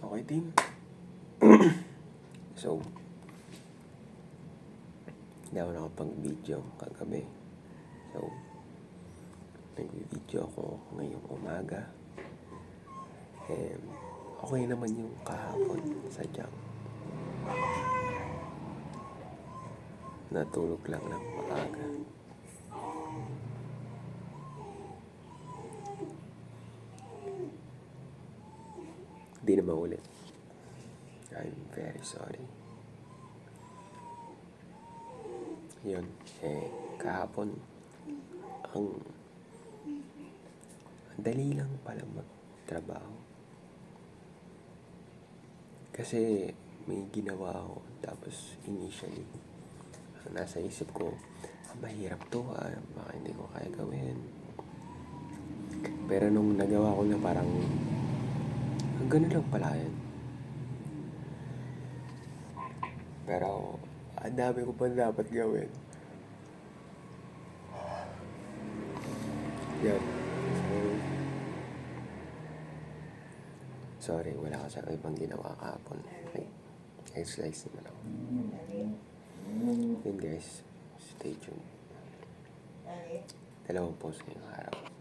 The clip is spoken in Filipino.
Okay, team. So, hindi ako nakapag-video kagabi. So, nag-video ako ngayong umaga. And, okay naman yung kahapon. Sadyang natulog lang ng maaga. Hindi na maulit. I'm very sorry. Yun, kahapon, ang dali lang pala magtrabaho. Kasi may ginawa ako, tapos initially, nasa isip ko, mahirap to, baka hindi ko kaya gawin. Pero nung nagawa ko na parang, ganun lang pala yan. Pero, ang dami ko pa dapat gawin. Yan. So, sorry, wala ka sa ibang ginawa kahapon. Okay. Exercise naman ako. Yun guys, stay tuned. Dalawang post ngayong araw.